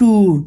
2.